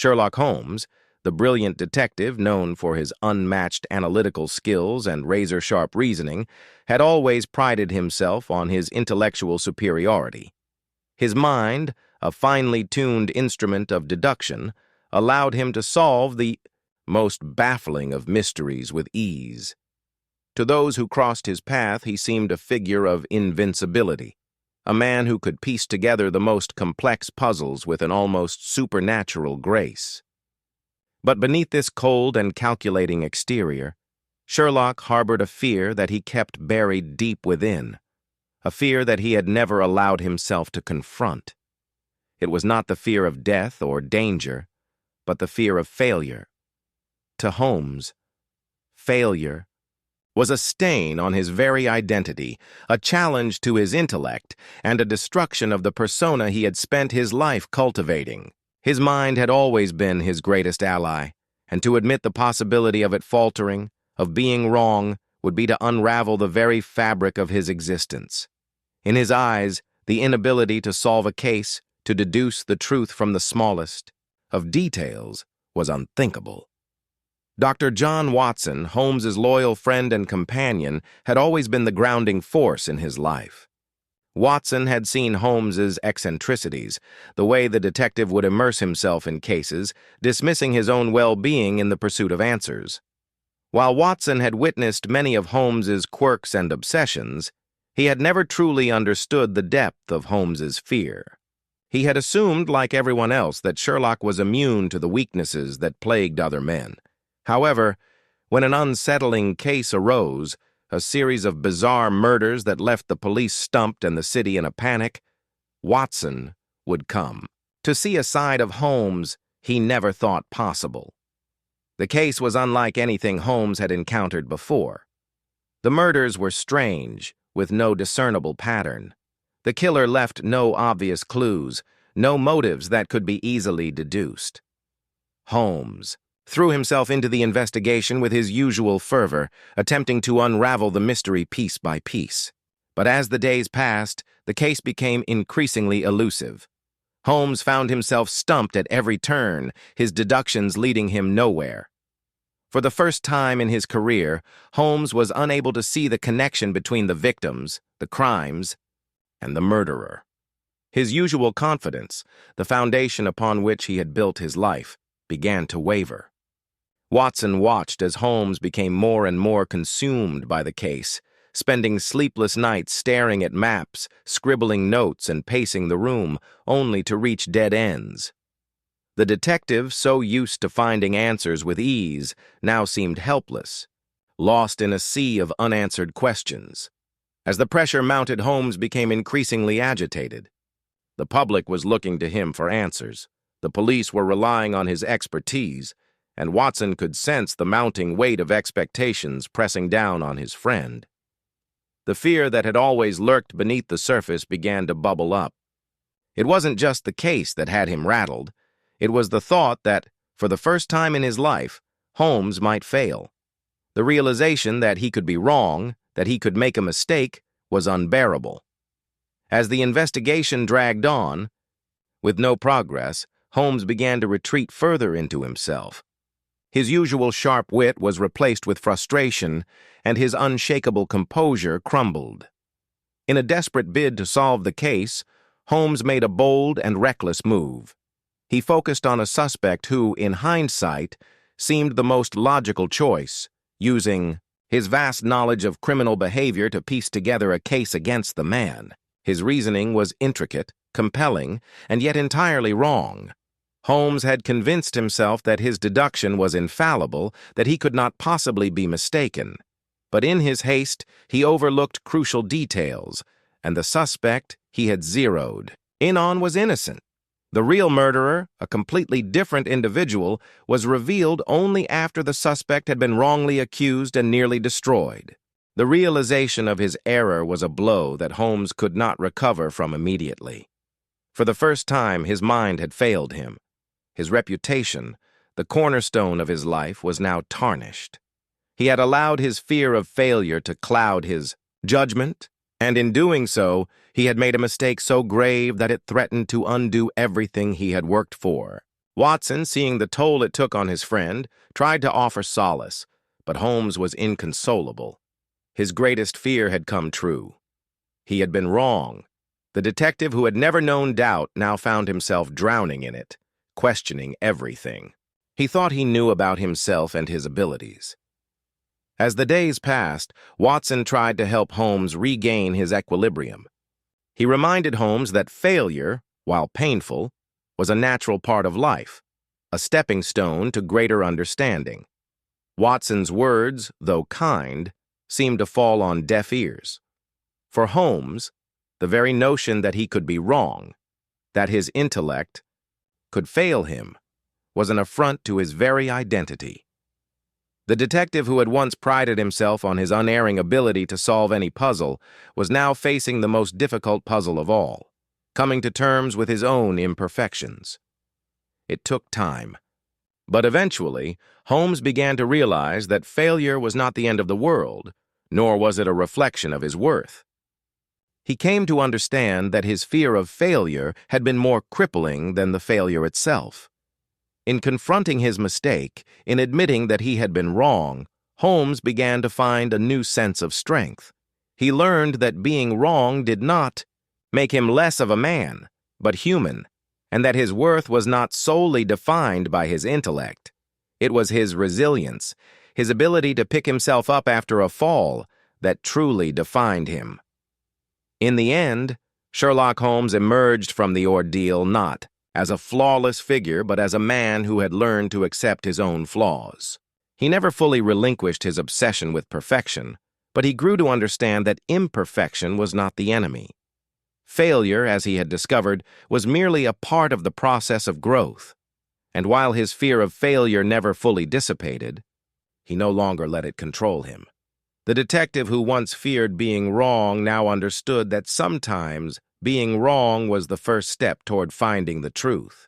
Sherlock Holmes, the brilliant detective known for his unmatched analytical skills and razor-sharp reasoning, had always prided himself on his intellectual superiority. His mind, a finely tuned instrument of deduction, allowed him to solve the most baffling of mysteries with ease. To those who crossed his path, he seemed a figure of invincibility, a man who could piece together the most complex puzzles with an almost supernatural grace. But beneath this cold and calculating exterior, Sherlock harbored a fear that he kept buried deep within, a fear that he had never allowed himself to confront. It was not the fear of death or danger, but the fear of failure. To Holmes, failure was a stain on his very identity, a challenge to his intellect, and a destruction of the persona he had spent his life cultivating. His mind had always been his greatest ally, and to admit the possibility of it faltering, of being wrong, would be to unravel the very fabric of his existence. In his eyes, the inability to solve a case, to deduce the truth from the smallest of details, was unthinkable. Dr. John Watson, Holmes's loyal friend and companion, had always been the grounding force in his life. Watson had seen Holmes's eccentricities, the way the detective would immerse himself in cases, dismissing his own well-being in the pursuit of answers. While Watson had witnessed many of Holmes's quirks and obsessions, he had never truly understood the depth of Holmes's fear. He had assumed, like everyone else, that Sherlock was immune to the weaknesses that plagued other men. However, when an unsettling case arose, a series of bizarre murders that left the police stumped and the city in a panic, Watson would come to see a side of Holmes he never thought possible. The case was unlike anything Holmes had encountered before. The murders were strange, with no discernible pattern. The killer left no obvious clues, no motives that could be easily deduced. Holmes threw himself into the investigation with his usual fervor, attempting to unravel the mystery piece by piece. But as the days passed, the case became increasingly elusive. Holmes found himself stumped at every turn, his deductions leading him nowhere. For the first time in his career, Holmes was unable to see the connection between the victims, the crimes, and the murderer. His usual confidence, the foundation upon which he had built his life, began to waver. Watson watched as Holmes became more and more consumed by the case, spending sleepless nights staring at maps, scribbling notes, and pacing the room, only to reach dead ends. The detective, so used to finding answers with ease, now seemed helpless, lost in a sea of unanswered questions. As the pressure mounted, Holmes became increasingly agitated. The public was looking to him for answers. The police were relying on his expertise, and Watson could sense the mounting weight of expectations pressing down on his friend. The fear that had always lurked beneath the surface began to bubble up. It wasn't just the case that had him rattled. It was the thought that, for the first time in his life, Holmes might fail. The realization that he could be wrong, that he could make a mistake, was unbearable. As the investigation dragged on, with no progress, Holmes began to retreat further into himself. His usual sharp wit was replaced with frustration, and his unshakable composure crumbled. In a desperate bid to solve the case, Holmes made a bold and reckless move. He focused on a suspect who, in hindsight, seemed the most logical choice, using his vast knowledge of criminal behavior to piece together a case against the man. His reasoning was intricate, compelling, and yet entirely wrong. Holmes had convinced himself that his deduction was infallible, that he could not possibly be mistaken. But in his haste, he overlooked crucial details, and the suspect he had zeroed in on was innocent. The real murderer, a completely different individual, was revealed only after the suspect had been wrongly accused and nearly destroyed. The realization of his error was a blow that Holmes could not recover from immediately. For the first time, his mind had failed him. His reputation, the cornerstone of his life, was now tarnished. He had allowed his fear of failure to cloud his judgment, and in doing so, he had made a mistake so grave that it threatened to undo everything he had worked for. Watson, seeing the toll it took on his friend, tried to offer solace, but Holmes was inconsolable. His greatest fear had come true. He had been wrong. The detective who had never known doubt now found himself drowning in it, questioning everything. He thought he knew about himself and his abilities. As the days passed, Watson tried to help Holmes regain his equilibrium. He reminded Holmes that failure, while painful, was a natural part of life, a stepping stone to greater understanding. Watson's words, though kind, seemed to fall on deaf ears. For Holmes, the very notion that he could be wrong, that his intellect could fail him, was an affront to his very identity. The detective who had once prided himself on his unerring ability to solve any puzzle was now facing the most difficult puzzle of all, coming to terms with his own imperfections. It took time. But eventually, Holmes began to realize that failure was not the end of the world, nor was it a reflection of his worth. He came to understand that his fear of failure had been more crippling than the failure itself. In confronting his mistake, in admitting that he had been wrong, Holmes began to find a new sense of strength. He learned that being wrong did not make him less of a man, but human, and that his worth was not solely defined by his intellect. It was his resilience, his ability to pick himself up after a fall, that truly defined him. In the end, Sherlock Holmes emerged from the ordeal not as a flawless figure, but as a man who had learned to accept his own flaws. He never fully relinquished his obsession with perfection, but he grew to understand that imperfection was not the enemy. Failure, as he had discovered, was merely a part of the process of growth, and while his fear of failure never fully dissipated, he no longer let it control him. The detective who once feared being wrong now understood that sometimes being wrong was the first step toward finding the truth.